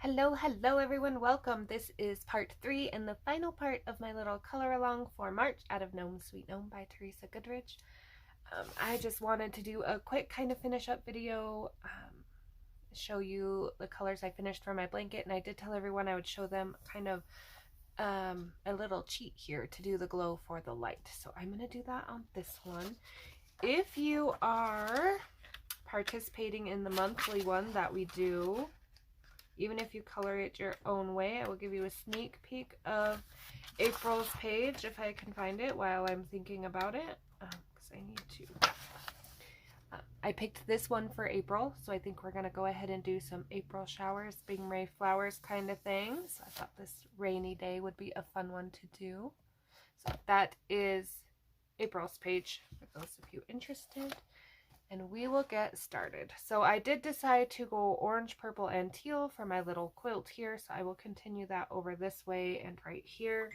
Hello everyone, welcome. This is part 3 and the final part of my little color along for March out of Gnome Sweet Gnome by Teresa Goodrich. I just wanted to do a quick kind of finish up video, show you the colors I finished for my blanket, and I did tell everyone I would show them kind of a little cheat here to do the glow for the light. So I'm going to do that on this one. If you are participating in the monthly one that we do, even if you color it your own way, I will give you a sneak peek of April's page if I can find it while I'm thinking about it, because I need to. I picked this one for April, so I think we're going to go ahead and do some April showers, Bing Ray flowers kind of things. I thought this rainy day would be a fun one to do. So that is April's page for those of you interested. And we will get started. So I did decide to go orange, purple, and teal for my little quilt here. So I will continue that over this way and right here.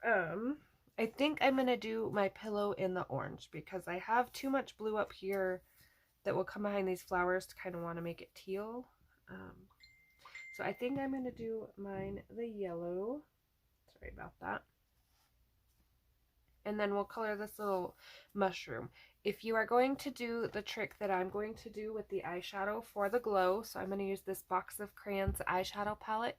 I think I'm going to do my pillow in the orange because I have too much blue up here that will come behind these flowers to kind of want to make it teal. So I think I'm going to do mine the yellow. Sorry about that. And then we'll color this little mushroom. If you are going to do the trick that I'm going to do with the eyeshadow for the glow, so I'm going to use this box of crayons eyeshadow palette.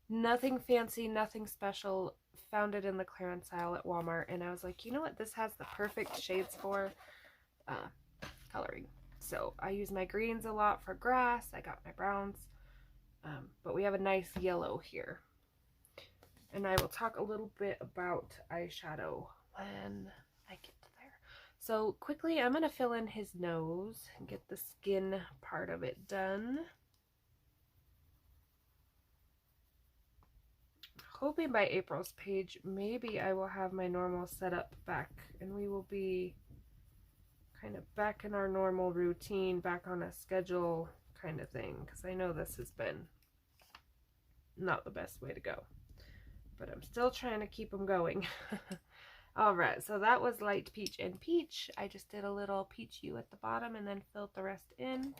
Nothing fancy, nothing special. Found it in the clearance aisle at Walmart, and I was like, you know what, this has the perfect shades for coloring. So I use my greens a lot for grass. I got my browns, but we have a nice yellow here. And I will talk a little bit about eyeshadow when I get there. So quickly, I'm going to fill in his nose and get the skin part of it done. Hoping by April's page, maybe I will have my normal setup back and we will be kind of back in our normal routine, back on a schedule kind of thing, because I know this has been not the best way to go, but I'm still trying to keep them going. Alright, so that was light peach and peach. I just did a little peach hue at the bottom and then filled the rest in.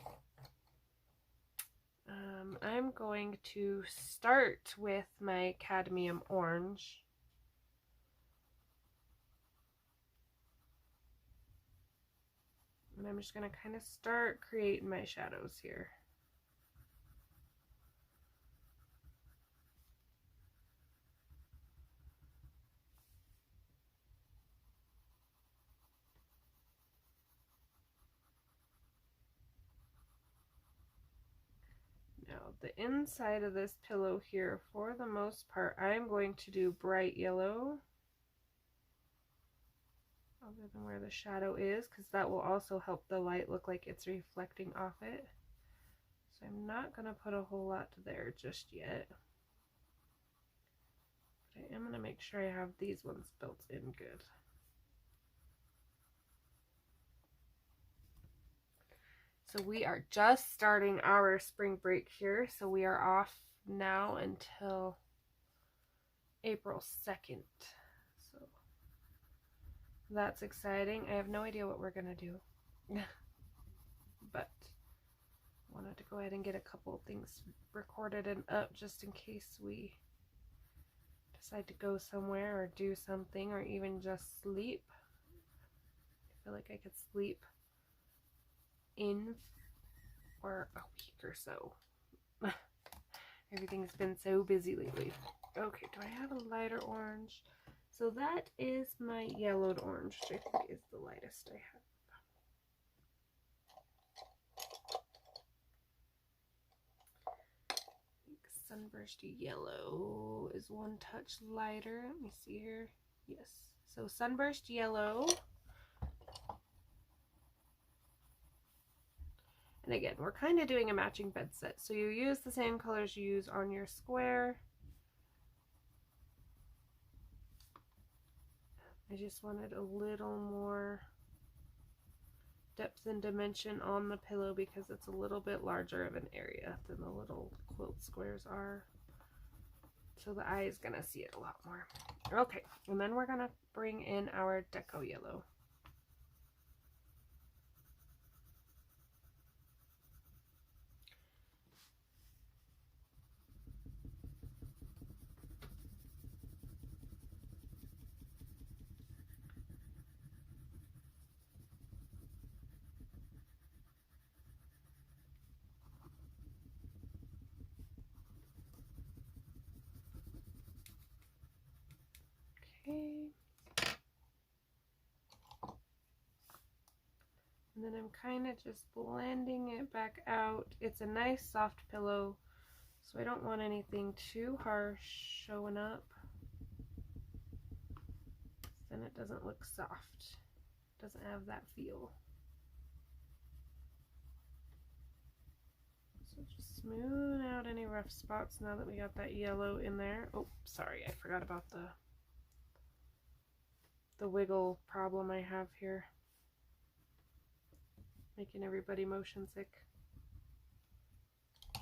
I'm going to start with my cadmium orange. And I'm just going to kind of start creating my shadows here. Now, the inside of this pillow here, for the most part, I'm going to do bright yellow, other than where the shadow is, because that will also help the light look like it's reflecting off it. So I'm not going to put a whole lot there just yet. But I am going to make sure I have these ones built in good. So we are just starting our spring break here, so we are off now until April 2nd. So that's exciting. I have no idea what we're going to do, but wanted to go ahead and get a couple things recorded and up just in case we decide to go somewhere or do something or even just sleep. I feel like I could sleep in for a week or so. Everything's been so busy lately. Okay, do I have a lighter orange? So that is my yellowed orange, which I think is the lightest I have. I think Sunburst Yellow is one touch lighter. Let me see here. Yes. So Sunburst Yellow. And again, we're kind of doing a matching bed set. So you use the same colors you use on your square. I just wanted a little more depth and dimension on the pillow because it's a little bit larger of an area than the little quilt squares are. So the eye is going to see it a lot more. Okay, and then we're going to bring in our deco yellow. then I'm kind of just blending it back out. It's a nice soft pillow, so I don't want anything too harsh showing up. Then it doesn't look soft. Doesn't have that feel. So just smooth out any rough spots now that we got that yellow in there. Oh, sorry, I forgot about the wiggle problem I have here. Making everybody motion sick. Okay.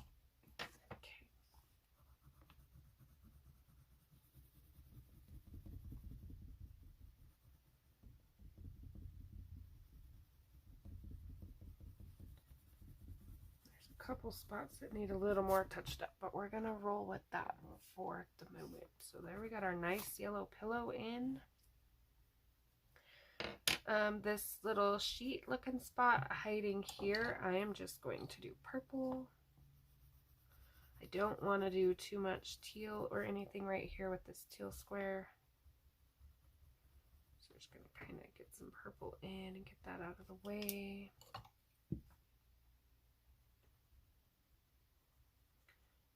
There's a couple spots that need a little more touched up, but we're gonna roll with that for the moment. So there we got our nice yellow pillow in. This little sheet looking spot hiding here, I am just going to do purple. I don't want to do too much teal or anything right here with this teal square. So we're just going to kind of get some purple in and get that out of the way.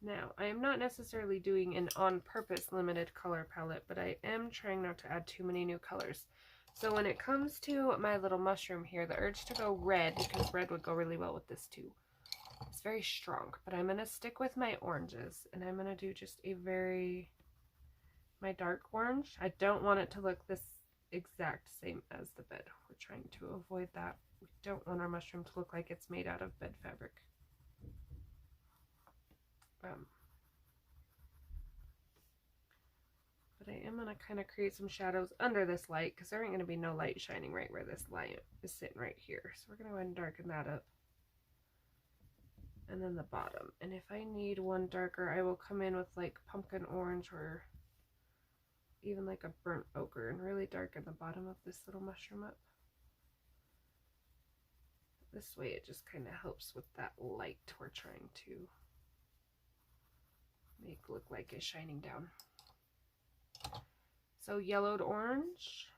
Now, I am not necessarily doing an on-purpose limited color palette, but I am trying not to add too many new colors. So when it comes to my little mushroom here, the urge to go red, because red would go really well with this too, it's very strong. But I'm going to stick with my oranges, and I'm going to do just my dark orange. I don't want it to look this exact same as the bed. We're trying to avoid that. We don't want our mushroom to look like it's made out of bed fabric. But I am going to kind of create some shadows under this light, because there ain't going to be no light shining right where this light is sitting right here. So we're going to go ahead and darken that up. And then the bottom. And if I need one darker, I will come in with like pumpkin orange or even like a burnt ochre and really darken the bottom of this little mushroom up. This way it just kind of helps with that light we're trying to make look like it's shining down. So yellowed orange.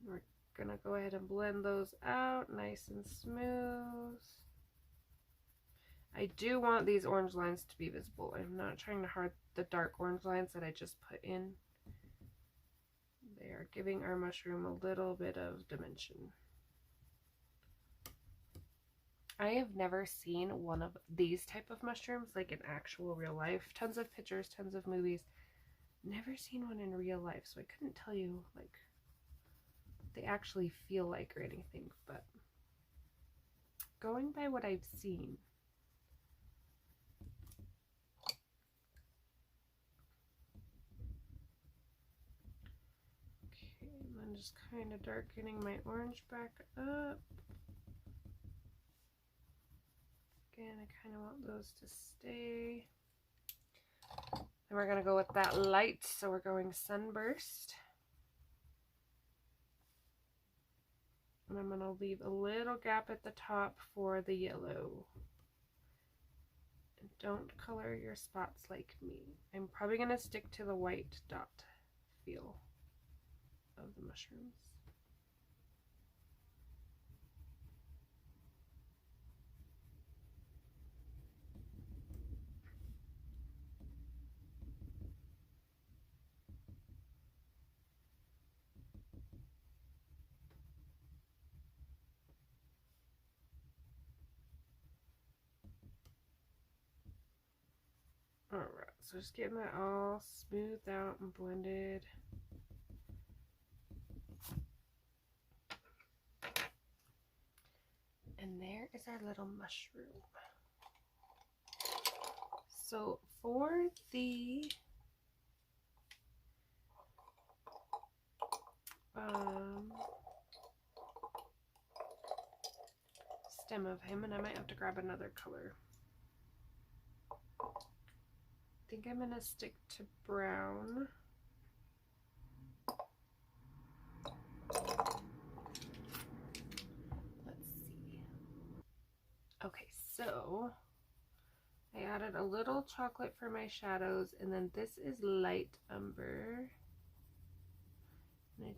We're gonna go ahead and blend those out nice and smooth. I do want these orange lines to be visible. I'm not trying to hide the dark orange lines that I just put in. They are giving our mushroom a little bit of dimension. I have never seen one of these type of mushrooms like in actual real life. Tons of pictures, tons of movies. Never seen one in real life, so I couldn't tell you like what they actually feel like or anything, but going by what I've seen, okay, and I'm just kind of darkening my orange back up. Again, I kind of want those to stay. Then we're going to go with that light, so we're going Sunburst. And I'm going to leave a little gap at the top for the yellow. And don't color your spots like me. I'm probably going to stick to the white dot feel of the mushrooms. Alright, so just getting that all smoothed out and blended. And there is our little mushroom. So for the stem of him, and I might have to grab another color. I think I'm gonna stick to brown. Let's see. Okay, so I added a little chocolate for my shadows, and then this is light umber. And I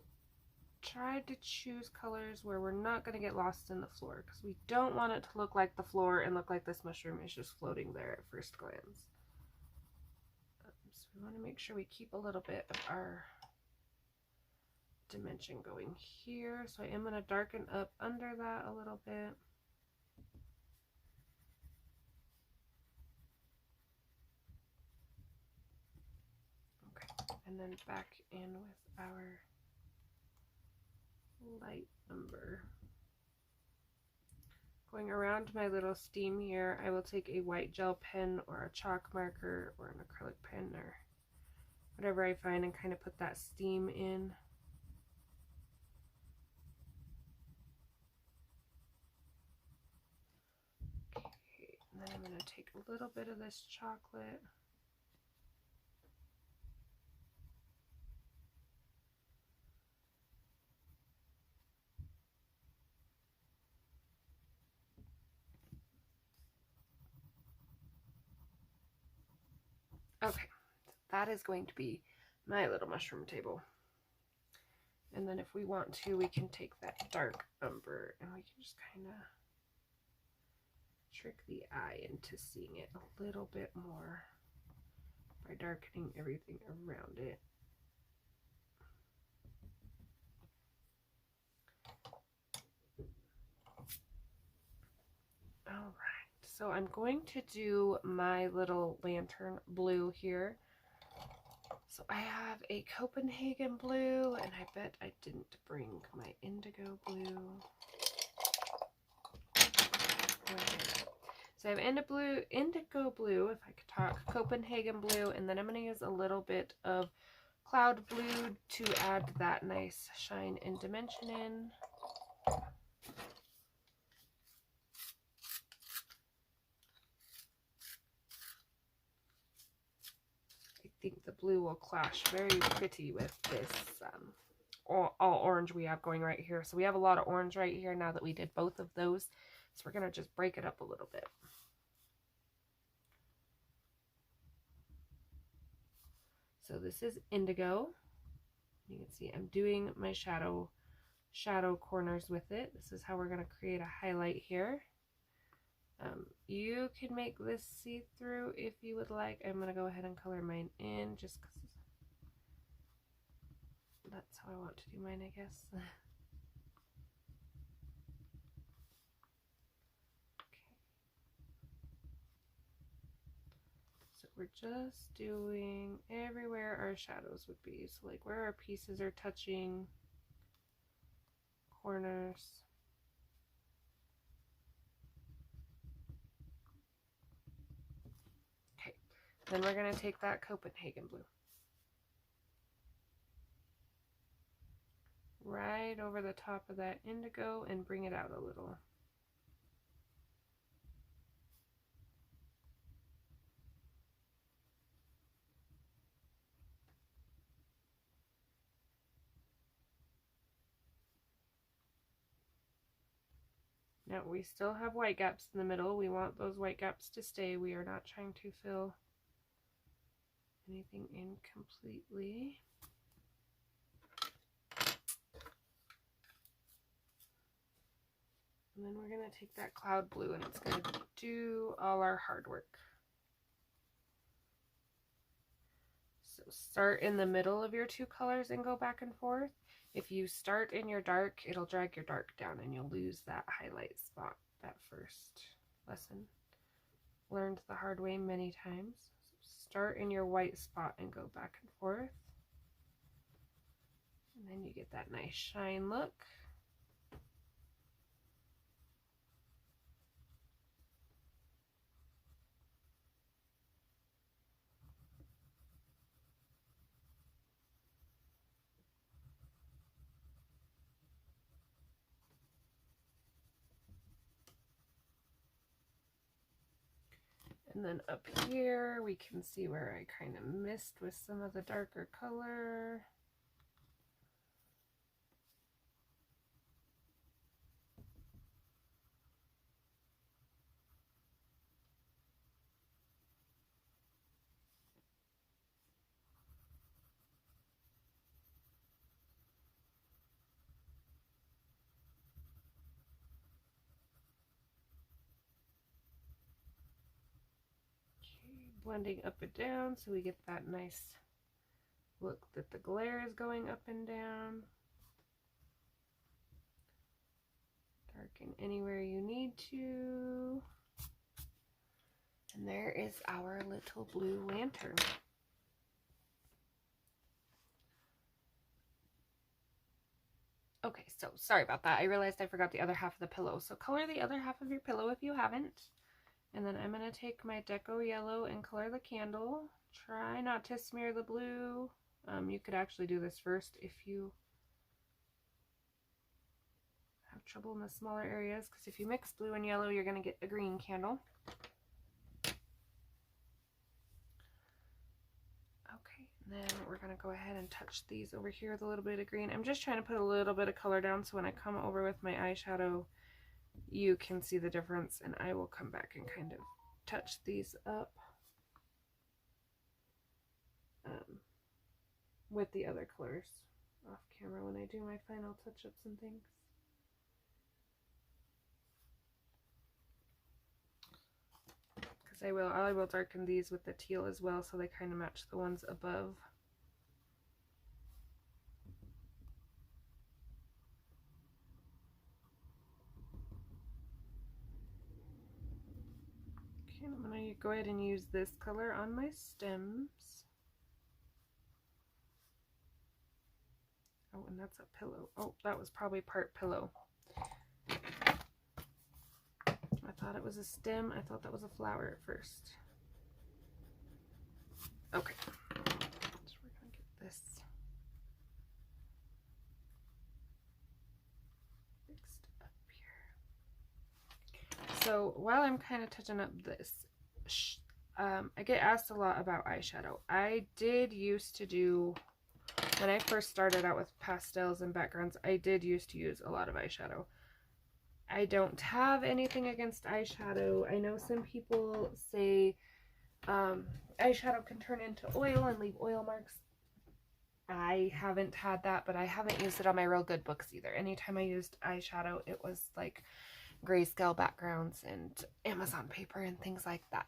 tried to choose colors where we're not going to get lost in the floor, because we don't want it to look like the floor and look like this mushroom is just floating there at first glance. So we want to make sure we keep a little bit of our dimension going here. So I am going to darken up under that a little bit. Okay, and then back in with our light umber. Going around my little steam here, I will take a white gel pen or a chalk marker or an acrylic pen or whatever I find and kind of put that steam in. Okay, and then I'm going to take a little bit of this chocolate. Okay, that is going to be my little mushroom table. And then if we want to, we can take that dark umber and we can just kind of trick the eye into seeing it a little bit more by darkening everything around it. All right, so I'm going to do my little lantern blue here. So I have a Copenhagen blue, and I bet I didn't bring my indigo blue. So I have indigo blue, if I could talk, Copenhagen blue, and then I'm going to use a little bit of cloud blue to add that nice shine and dimension in. I think the blue will clash very pretty with this all orange we have going right here. So we have a lot of orange right here now that we did both of those. So we're going to just break it up a little bit. So this is indigo. You can see I'm doing my shadow corners with it. This is how we're going to create a highlight here. You can make this see-through if you would like. I'm going to go ahead and color mine in just because that's how I want to do mine, I guess. Okay. So we're just doing everywhere our shadows would be. So like where our pieces are touching, corners. Okay, then we're going to take that Copenhagen blue right over the top of that indigo and bring it out a little. Now we still have white gaps in the middle. We want those white gaps to stay. We are not trying to fill anything in completely. And then we're going to take that cloud blue and it's going to do all our hard work. So start in the middle of your two colors and go back and forth. If you start in your dark, it'll drag your dark down and you'll lose that highlight spot. That first lesson. Learned the hard way many times. So start in your white spot and go back and forth. And then you get that nice shine look. And then up here, we can see where I kind of missed with some of the darker color. blending up and down so we get that nice look that the glare is going up and down. Darken anywhere you need to. And there is our little blue lantern. Okay, so sorry about that. I realized I forgot the other half of the pillow. So color the other half of your pillow if you haven't. And then I'm going to take my Deco Yellow and color the candle. Try not to smear the blue. You could actually do this first if you have trouble in the smaller areas, because if you mix blue and yellow, you're going to get a green candle. Okay, and then we're going to go ahead and touch these over here with a little bit of green. I'm just trying to put a little bit of color down so when I come over with my eyeshadow, you can see the difference, and I will come back and kind of touch these up with the other colors off camera when I do my final touch-ups and things. Because I will darken these with the teal as well so they kind of match the ones above. Okay, I'm going to go ahead and use this color on my stems. Oh, and that's a pillow. Oh, that was probably part pillow. I thought it was a stem. I thought that was a flower at first. Okay. So we're going to get this fixed up here. So while I'm kind of touching up this, I get asked a lot about eyeshadow. I did used to do, when I first started out with pastels and backgrounds, I did used to use a lot of eyeshadow. I don't have anything against eyeshadow. I know some people say eyeshadow can turn into oil and leave oil marks. I haven't had that, but I haven't used it on my Real Good books either. Anytime I used eyeshadow, it was like grayscale backgrounds and Amazon paper and things like that.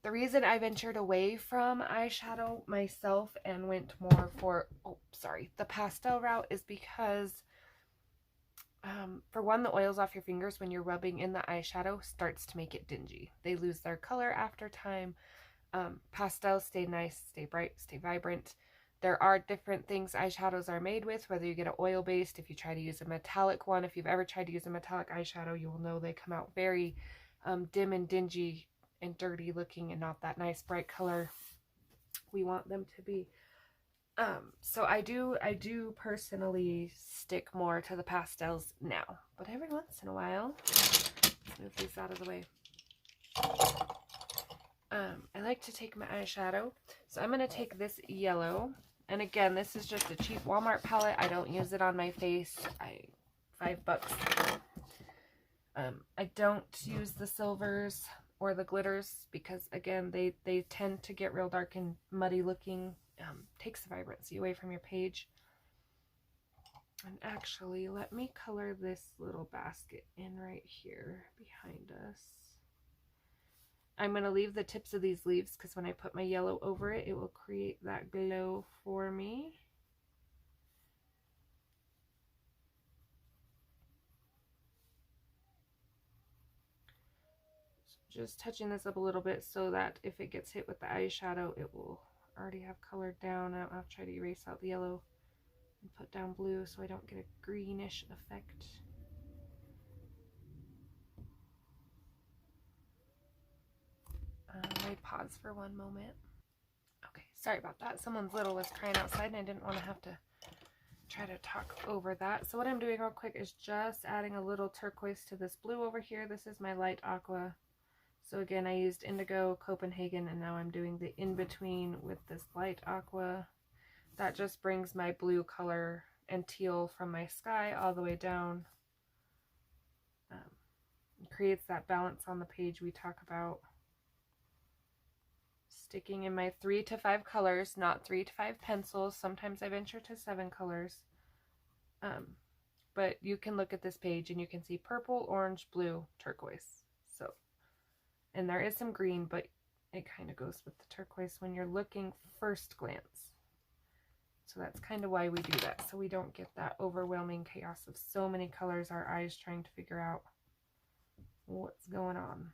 The reason I ventured away from eyeshadow myself and went more for, the pastel route is because, for one, the oils off your fingers when you're rubbing in the eyeshadow starts to make it dingy. They lose their color after time. Pastels stay nice, stay bright, stay vibrant. There are different things eyeshadows are made with, whether you get an oil-based, if you try to use a metallic one. If you've ever tried to use a metallic eyeshadow, you will know they come out very dim and dingy and dirty looking and not that nice bright color we want them to be. So I do personally stick more to the pastels now, but every once in a while, let's move these out of the way. I like to take my eyeshadow, so I'm going to take this yellow, and again, this is just a cheap Walmart palette. I don't use it on my face. $5. I don't use the silvers or the glitters because, again, they tend to get real dark and muddy looking. Takes the vibrancy away from your page. And actually, let me color this little basket in right here behind us. I'm going to leave the tips of these leaves because when I put my yellow over it, it will create that glow for me. So just touching this up a little bit so that if it gets hit with the eyeshadow, it will already have colored down. I don't have to try to erase out the yellow and put down blue so I don't get a greenish effect. Let me pause for one moment. Okay, sorry about that. Someone's little was crying outside and I didn't want to have to try to talk over that. So what I'm doing real quick is just adding a little turquoise to this blue over here. This is my light aqua. So again, I used Indigo, Copenhagen, and now I'm doing the in-between with this light aqua. That just brings my blue color and teal from my sky all the way down. Creates that balance on the page we talk about. Sticking in my 3 to 5 colors, not 3 to 5 pencils. Sometimes I venture to 7 colors. But you can look at this page and you can see purple, orange, blue, turquoise. So, and there is some green, but it kind of goes with the turquoise when you're looking first glance. So that's kind of why we do that, so we don't get that overwhelming chaos of so many colors, our eyes trying to figure out what's going on.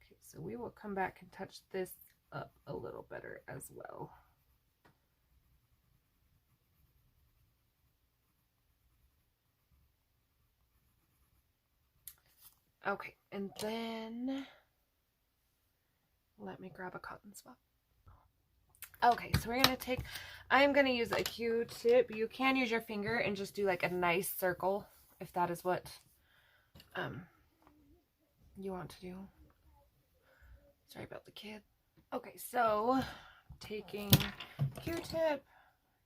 Okay, so we will come back and touch this up a little better as well. Okay, and then let me grab a cotton swab. Okay, so we're going to take, I'm going to use a Q-tip. You can use your finger and just do like a nice circle if that is what you want to do. Sorry about the kid. Okay, so taking Q-tip,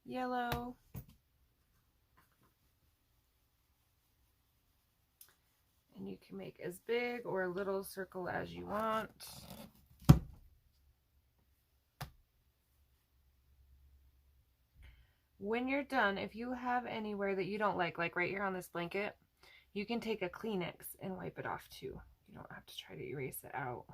yellow, and you can make as big or a little circle as you want. When you're done, if you have anywhere that you don't like right here on this blanket, you can take a Kleenex and wipe it off too. You don't have to try to erase it out.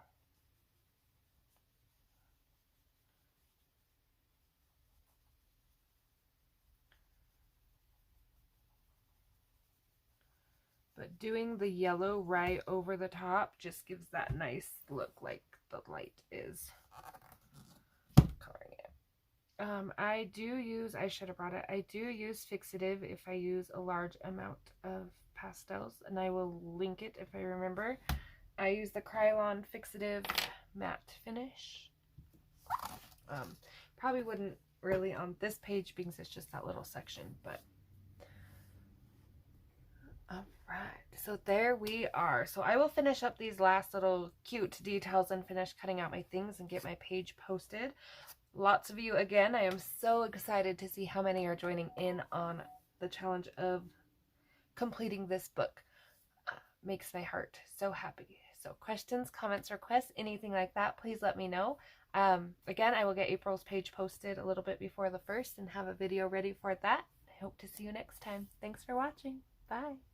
But doing the yellow right over the top just gives that nice look like the light is coloring it. I should have brought it. I do use fixative if I use a large amount of pastels, and I will link it if I remember. I use the Krylon Fixative Matte Finish. Probably wouldn't really on this page because it's just that little section, but all right, so there we are. So I will finish up these last little cute details and finish cutting out my things and get my page posted. Lots of you, again, I am so excited to see how many are joining in on the challenge of completing this book. Makes my heart so happy. So questions, comments, requests, anything like that, please let me know. Again, I will get April's page posted a little bit before the 1st and have a video ready for that. I hope to see you next time. Thanks for watching. Bye.